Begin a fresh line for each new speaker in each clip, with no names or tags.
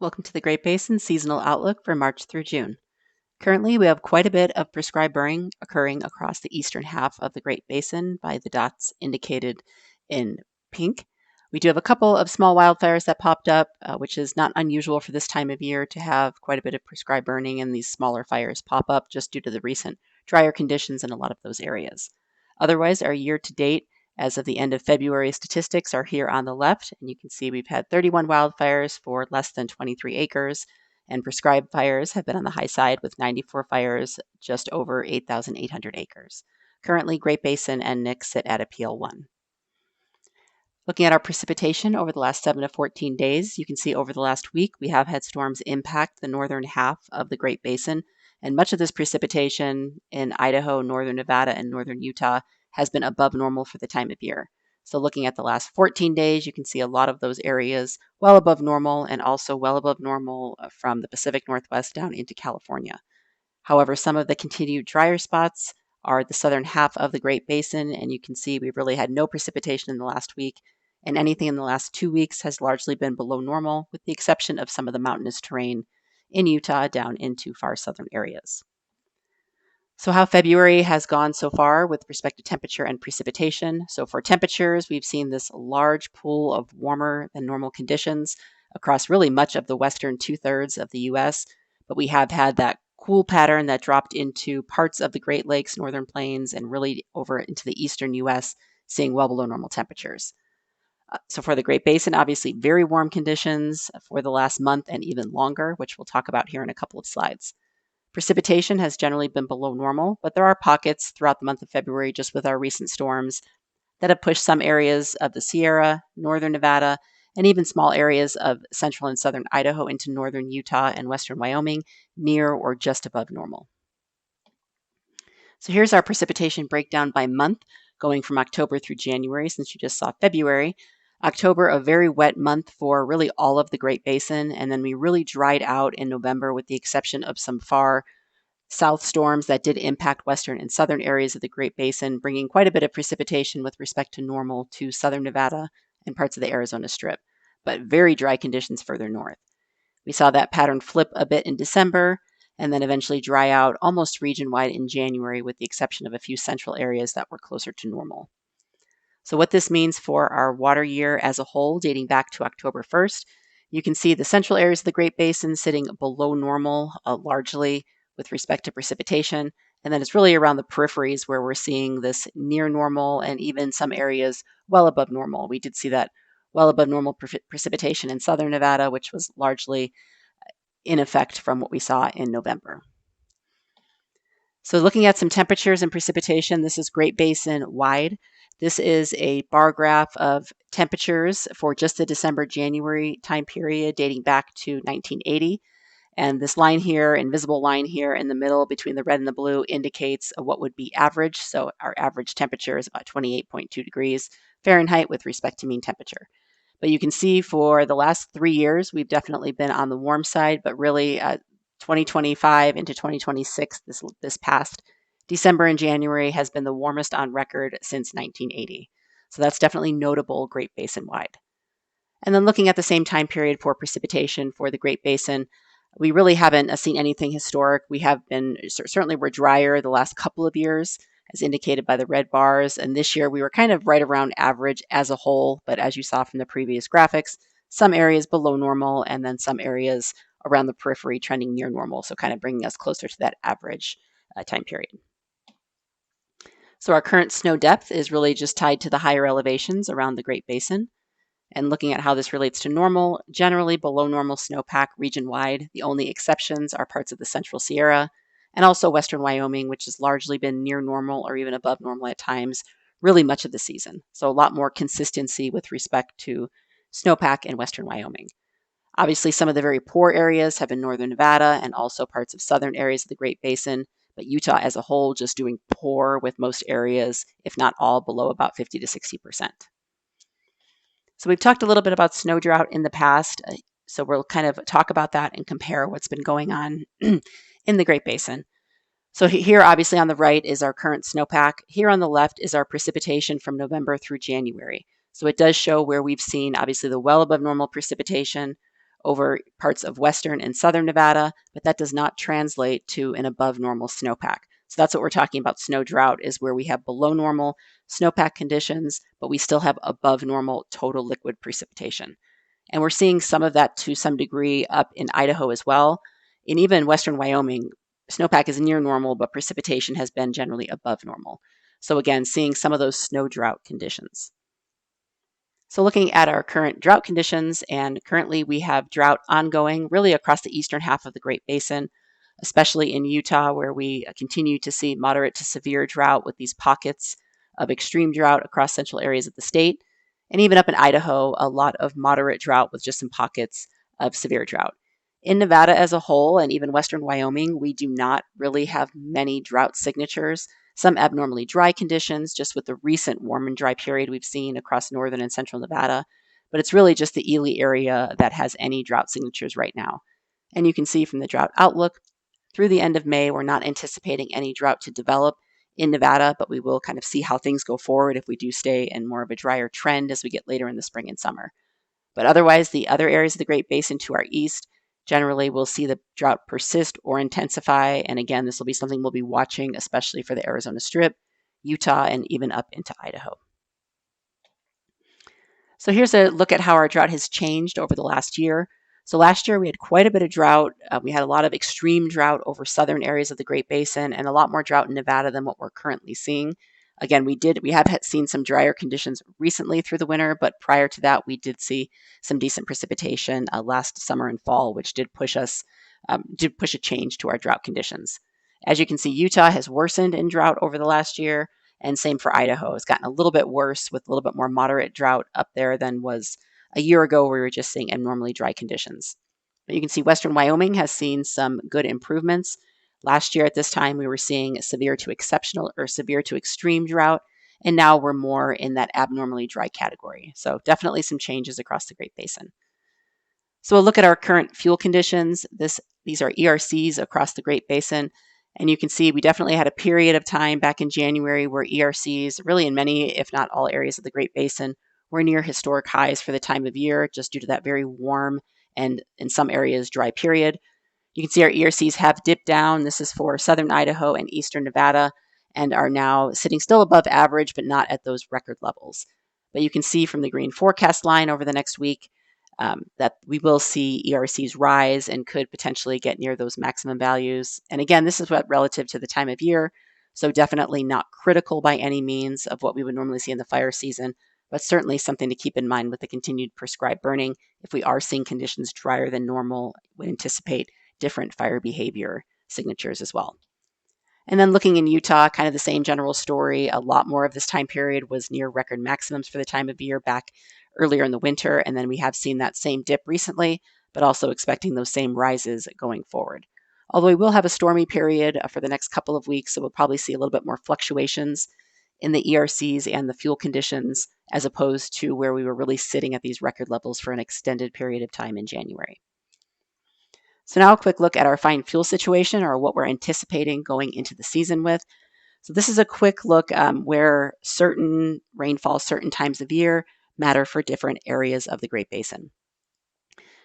Welcome to the Great Basin Seasonal Outlook for March through June. Currently, we have quite a bit of prescribed burning occurring across the eastern half of the Great Basin by the dots indicated in pink. We do have a couple of small wildfires that popped up, which is not unusual for this time of year to have quite a bit of prescribed burning and these smaller fires pop up just due to the recent drier conditions in a lot of those areas. Otherwise, our year-to-date as of the end of February statistics are here on the left, and you can see we've had 31 wildfires for less than 23 acres, and prescribed fires have been on the high side with 94 fires just over 8,800 acres. Currently, Great Basin and Nick sit at a PL1. Looking at our precipitation over the last 7 to 14 days, you can see over the last week we have had storms impact the northern half of the Great Basin, and much of this precipitation in Idaho, northern Nevada, and northern Utah has been above normal for the time of year. So looking at the last 14 days, you can see a lot of those areas well above normal and also well above normal from the Pacific Northwest down into California. However, some of the continued drier spots are the southern half of the Great Basin, and you can see we've really had no precipitation in the last week, and anything in the last 2 weeks has largely been below normal, with the exception of some of the mountainous terrain in Utah down into far southern areas. So how February has gone so far with respect to temperature and precipitation. So for temperatures, we've seen this large pool of warmer than normal conditions across really much of the western 2/3 of the US, but we have had that cool pattern that dropped into parts of the Great Lakes, northern plains, and really over into the eastern US, seeing well below normal temperatures. So for the Great Basin, obviously very warm conditions for the last month and even longer, which we'll talk about here in a couple of slides. Precipitation has generally been below normal, but there are pockets throughout the month of February, just with our recent storms, that have pushed some areas of the Sierra, northern Nevada, and even small areas of central and southern Idaho into northern Utah and western Wyoming near or just above normal. So here's our precipitation breakdown by month, going from October through January, since you just saw February. October, a very wet month for really all of the Great Basin, and then we really dried out in November with the exception of some far south storms that did impact western and southern areas of the Great Basin, bringing quite a bit of precipitation with respect to normal to southern Nevada and parts of the Arizona Strip, but very dry conditions further north. We saw that pattern flip a bit in December and then eventually dry out almost region-wide in January with the exception of a few central areas that were closer to normal. So what this means for our water year as a whole, dating back to October 1st, you can see the central areas of the Great Basin sitting below normal largely with respect to precipitation. And then it's really around the peripheries where we're seeing this near normal and even some areas well above normal. We did see that well above normal precipitation in southern Nevada, which was largely in effect from what we saw in November. So looking at some temperatures and precipitation, this is Great Basin wide. This is a bar graph of temperatures for just the December-January time period dating back to 1980. And this line here, invisible line here in the middle between the red and the blue, indicates what would be average. So our average temperature is about 28.2 degrees Fahrenheit with respect to mean temperature. But you can see for the last 3 years, we've definitely been on the warm side, but really 2025 into 2026, this past December and January has been the warmest on record since 1980. So that's definitely notable Great Basin wide. And then looking at the same time period for precipitation for the Great Basin, we really haven't seen anything historic. We have been, certainly we're drier the last couple of years, as indicated by the red bars. And this year we were kind of right around average as a whole. But as you saw from the previous graphics, some areas below normal and then some areas around the periphery trending near normal. So kind of bringing us closer to that average time period. So our current snow depth is really just tied to the higher elevations around the Great Basin. And looking at how this relates to normal, generally below normal snowpack region-wide. The only exceptions are parts of the Central Sierra and also western Wyoming, which has largely been near normal or even above normal at times, really much of the season. So a lot more consistency with respect to snowpack in western Wyoming. Obviously, some of the very poor areas have been northern Nevada and also parts of southern areas of the Great Basin, but Utah as a whole just doing poor with most areas, if not all, below about 50 to 60%. So we've talked a little bit about snow drought in the past, so we'll kind of talk about that and compare what's been going on in the Great Basin. So here, obviously on the right is our current snowpack. Here on the left is our precipitation from November through January. So it does show where we've seen, obviously, the well above normal precipitation over parts of western and southern Nevada, but that does not translate to an above normal snowpack. So that's what we're talking about. Snow drought is where we have below normal snowpack conditions, but we still have above normal total liquid precipitation. And we're seeing some of that to some degree up in Idaho as well. And even western Wyoming, snowpack is near normal, but precipitation has been generally above normal. So again, seeing some of those snow drought conditions. So looking at our current drought conditions, and currently we have drought ongoing really across the eastern half of the Great Basin, especially in Utah, where we continue to see moderate to severe drought with these pockets of extreme drought across central areas of the state. And even up in Idaho, a lot of moderate drought with just some pockets of severe drought. In Nevada as a whole, and even western Wyoming, we do not really have many drought signatures. Some abnormally dry conditions, just with the recent warm and dry period we've seen across northern and central Nevada. But it's really just the Ely area that has any drought signatures right now. And you can see from the drought outlook, through the end of May, we're not anticipating any drought to develop in Nevada, but we will kind of see how things go forward if we do stay in more of a drier trend as we get later in the spring and summer. But otherwise, the other areas of the Great Basin to our east, generally we'll see the drought persist or intensify. And again, this will be something we'll be watching, especially for the Arizona Strip, Utah, and even up into Idaho. So here's a look at how our drought has changed over the last year. So last year we had quite a bit of drought. We had a lot of extreme drought over southern areas of the Great Basin and a lot more drought in Nevada than what we're currently seeing. Again, we have seen some drier conditions recently through the winter, but prior to that, we did see some decent precipitation last summer and fall, which did push a change to our drought conditions. As you can see, Utah has worsened in drought over the last year, and same for Idaho. It's gotten a little bit worse with a little bit more moderate drought up there than was a year ago, where we were just seeing abnormally dry conditions. But you can see western Wyoming has seen some good improvements. Last year at this time, we were seeing severe to exceptional or severe to extreme drought, and now we're more in that abnormally dry category. So definitely some changes across the Great Basin. So we'll look at our current fuel conditions. These are ERCs across the Great Basin. And you can see we definitely had a period of time back in January where ERCs, really in many, if not all areas of the Great Basin, were near historic highs for the time of year, just due to that very warm and in some areas dry period. You can see our ERCs have dipped down. This is for southern Idaho and eastern Nevada, and are now sitting still above average, but not at those record levels. But you can see from the green forecast line over the next week that we will see ERCs rise and could potentially get near those maximum values. And again, this is what relative to the time of year, so definitely not critical by any means of what we would normally see in the fire season, but certainly something to keep in mind with the continued prescribed burning. If we are seeing conditions drier than normal, we anticipate different fire behavior signatures as well. And then looking in Utah, kind of the same general story. A lot more of this time period was near record maximums for the time of year back earlier in the winter. And then we have seen that same dip recently, but also expecting those same rises going forward. Although we will have a stormy period for the next couple of weeks, so we'll probably see a little bit more fluctuations in the ERCs and the fuel conditions, as opposed to where we were really sitting at these record levels for an extended period of time in January. So now a quick look at our fine fuel situation, or what we're anticipating going into the season with. So this is a quick look where certain rainfall, certain times of year matter for different areas of the Great Basin.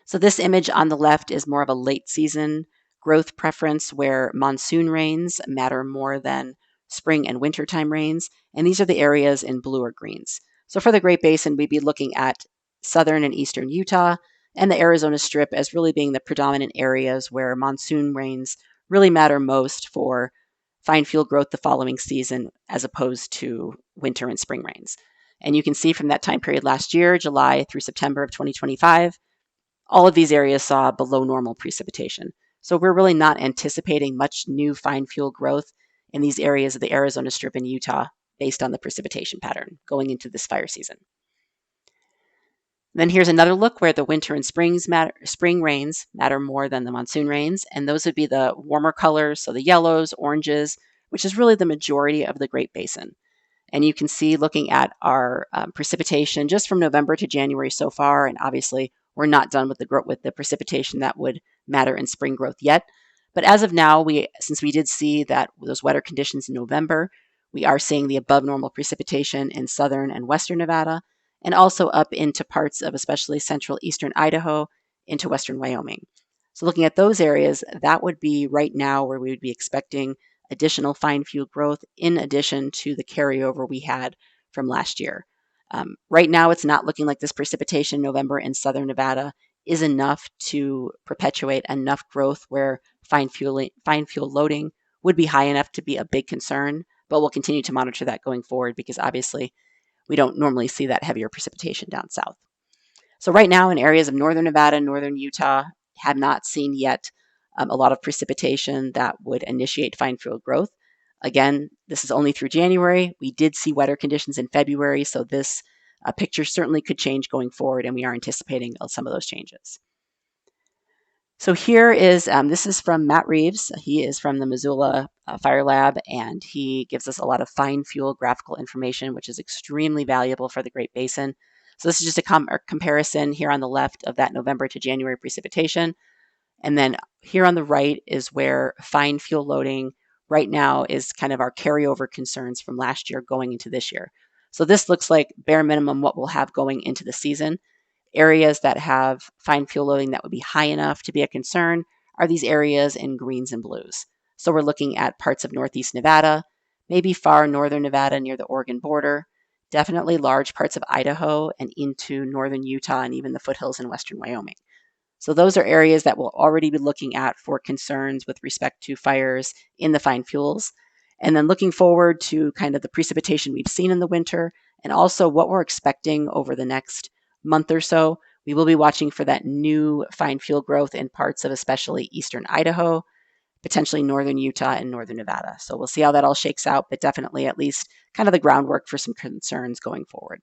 So this image on the left is more of a late season growth preference, where monsoon rains matter more than spring and wintertime rains. And these are the areas in blue or greens. So for the Great Basin, we'd be looking at southern and eastern Utah and the Arizona Strip as really being the predominant areas where monsoon rains really matter most for fine fuel growth the following season, as opposed to winter and spring rains. And you can see from that time period last year, July through September of 2025, all of these areas saw below normal precipitation. So we're really not anticipating much new fine fuel growth in these areas of the Arizona Strip in Utah based on the precipitation pattern going into this fire season. Then here's another look where the winter and spring rains matter more than the monsoon rains, and those would be the warmer colors, so the yellows, oranges, which is really the majority of the Great Basin. And you can see, looking at our precipitation just from November to January so far, and obviously we're not done with the precipitation that would matter in spring growth yet. But as of now, since we did see that those wetter conditions in November, we are seeing the above normal precipitation in southern and western Nevada, and also up into parts of especially central eastern Idaho into western Wyoming. So looking at those areas, that would be right now where we would be expecting additional fine fuel growth in addition to the carryover we had from last year. Right now, it's not looking like this precipitation in November in southern Nevada is enough to perpetuate enough growth where fine fuel loading would be high enough to be a big concern, but we'll continue to monitor that going forward because obviously we don't normally see that heavier precipitation down south. So right now in areas of northern Nevada, northern Utah, have not seen yet a lot of precipitation that would initiate fine fuel growth. Again, this is only through January. We did see wetter conditions in February, so this picture certainly could change going forward, and we are anticipating some of those changes. So here is, this is from Matt Reeves. He is from the Missoula Fire Lab, and he gives us a lot of fine fuel graphical information, which is extremely valuable for the Great Basin. So this is just a comparison here on the left of that November to January precipitation. And then here on the right is where fine fuel loading right now is kind of our carryover concerns from last year going into this year. So this looks like bare minimum what we'll have going into the season. Areas that have fine fuel loading that would be high enough to be a concern are these areas in greens and blues. So we're looking at parts of northeast Nevada, maybe far northern Nevada near the Oregon border, definitely large parts of Idaho and into northern Utah and even the foothills in western Wyoming. So those are areas that we'll already be looking at for concerns with respect to fires in the fine fuels. And then looking forward to kind of the precipitation we've seen in the winter and also what we're expecting over the next month or so, we will be watching for that new fine fuel growth in parts of especially eastern Idaho, potentially northern Utah and northern Nevada. So we'll see how that all shakes out, but definitely at least kind of the groundwork for some concerns going forward.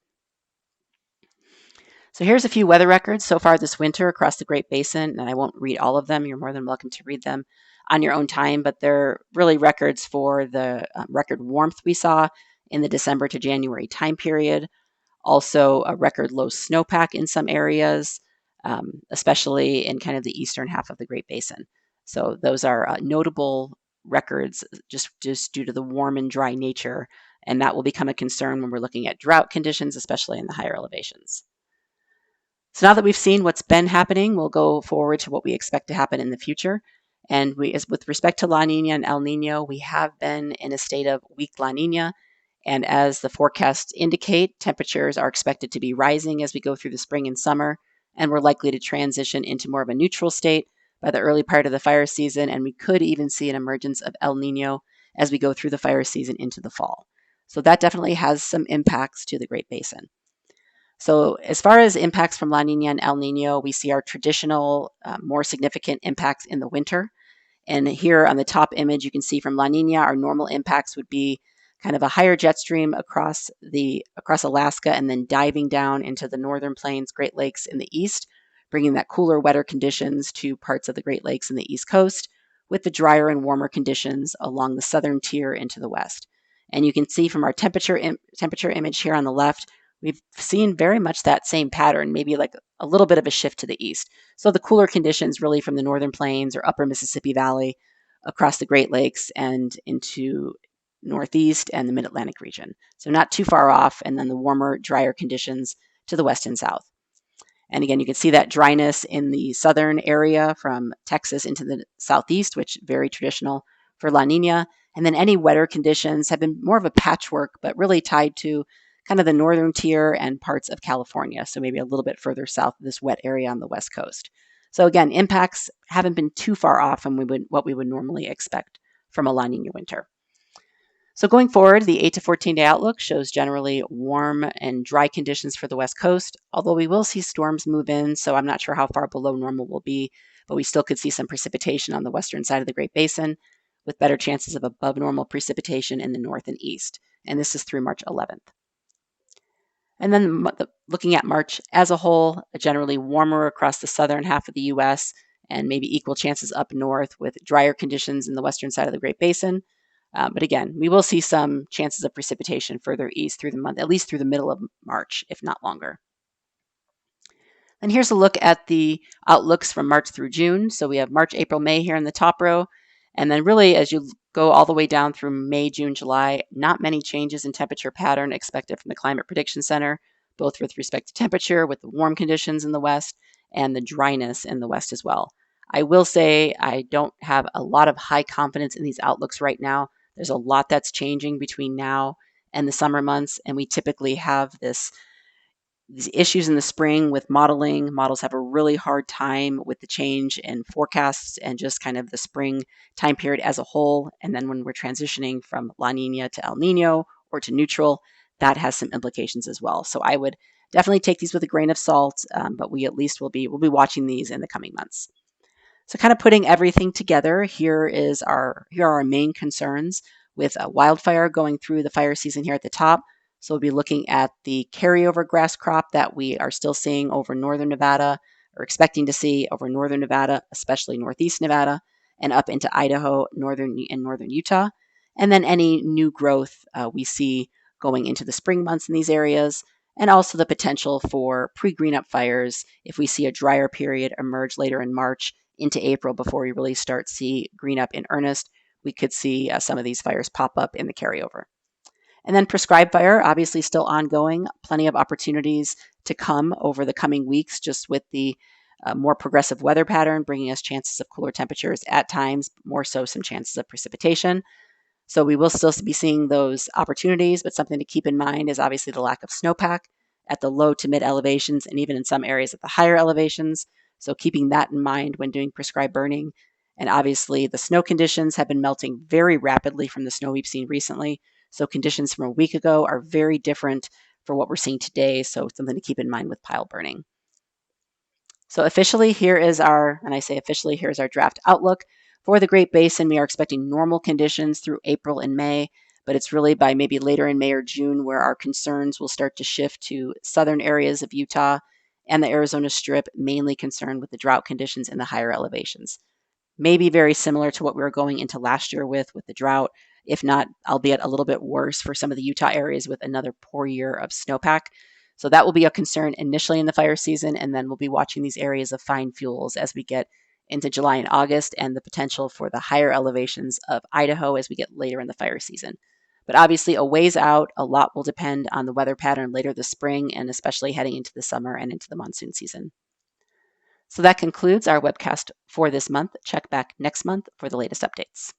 So here's a few weather records so far this winter across the Great Basin, and I won't read all of them. You're more than welcome to read them on your own time, but they're really records for the record warmth we saw in the December to January time period. Also a record low snowpack in some areas, especially in kind of the eastern half of the Great Basin. So those are notable records just due to the warm and dry nature, and that will become a concern when we're looking at drought conditions, especially in the higher elevations. So now that we've seen what's been happening, we'll go forward to what we expect to happen in the future. And with respect to La Nina and El Nino, we have been in a state of weak La Nina. And as the forecasts indicate, temperatures are expected to be rising as we go through the spring and summer, and we're likely to transition into more of a neutral state by the early part of the fire season, and we could even see an emergence of El Nino as we go through the fire season into the fall. So that definitely has some impacts to the Great Basin. So as far as impacts from La Nina and El Nino, we see our traditional, more significant impacts in the winter. And here on the top image, you can see from La Nina, our normal impacts would be kind of a higher jet stream across Alaska and then diving down into the northern plains, Great Lakes in the east, bringing that cooler, wetter conditions to parts of the Great Lakes in the east coast, with the drier and warmer conditions along the southern tier into the west. And you can see from our temperature image here on the left, we've seen very much that same pattern, maybe like a little bit of a shift to the east. So the cooler conditions really from the northern plains or upper Mississippi Valley across the Great Lakes and into northeast and the mid-Atlantic region. So not too far off, and then the warmer, drier conditions to the west and south. And again, you can see that dryness in the southern area from Texas into the southeast, which is very traditional for La Nina. And then any wetter conditions have been more of a patchwork, but really tied to kind of the northern tier and parts of California. So maybe a little bit further south of this wet area on the west coast. So again, impacts haven't been too far off from what we would normally expect from a La Nina winter. So going forward, the 8 to 14 day outlook shows generally warm and dry conditions for the west coast, although we will see storms move in, so I'm not sure how far below normal we'll be, but we still could see some precipitation on the western side of the Great Basin, with better chances of above normal precipitation in the north and east, and this is through March 11th. And then looking at March as a whole, generally warmer across the southern half of the U.S. and maybe equal chances up north with drier conditions in the western side of the Great Basin. But again, we will see some chances of precipitation further east through the month, at least through the middle of March, if not longer. And here's a look at the outlooks from March through June. So we have March, April, May here in the top row. And then really, as you go all the way down through May, June, July, not many changes in temperature pattern expected from the Climate Prediction Center, both with respect to temperature, with the warm conditions in the west, and the dryness in the west as well. I will say I don't have a lot of high confidence in these outlooks right now. There's a lot that's changing between now and the summer months, and we typically have these issues in the spring with modeling. Models have a really hard time with the change in forecasts and just kind of the spring time period as a whole. And then when we're transitioning from La Nina to El Nino or to neutral, that has some implications as well. So I would definitely take these with a grain of salt, but we at least will be watching these in the coming months. So kind of putting everything together, here are our main concerns with a wildfire going through the fire season here at the top. So we'll be looking at the carryover grass crop that we are still seeing over northern Nevada, or expecting to see over northern Nevada, especially northeast Nevada, and up into Idaho, northern Utah. And then any new growth we see going into the spring months in these areas, and also the potential for pre-green up fires if we see a drier period emerge later in March into April before we really start see green up in earnest. We could see some of these fires pop up in the carryover. And then prescribed fire, obviously still ongoing, plenty of opportunities to come over the coming weeks, just with the more progressive weather pattern bringing us chances of cooler temperatures at times, more so some chances of precipitation. So we will still be seeing those opportunities, but something to keep in mind is obviously the lack of snowpack at the low to mid elevations and even in some areas at the higher elevations. So keeping that in mind when doing prescribed burning. And obviously the snow conditions have been melting very rapidly from the snow we've seen recently. So conditions from a week ago are very different for what we're seeing today. So something to keep in mind with pile burning. So officially, here's our draft outlook. For the Great Basin, we are expecting normal conditions through April and May, but it's really by maybe later in May or June where our concerns will start to shift to southern areas of Utah and the Arizona Strip, mainly concerned with the drought conditions in the higher elevations. Maybe very similar to what we were going into last year with the drought, if not, albeit a little bit worse for some of the Utah areas with another poor year of snowpack. So that will be a concern initially in the fire season, and then we'll be watching these areas of fine fuels as we get into July and August, and the potential for the higher elevations of Idaho as we get later in the fire season. But obviously, a ways out, a lot will depend on the weather pattern later this spring, and especially heading into the summer and into the monsoon season. So that concludes our webcast for this month. Check back next month for the latest updates.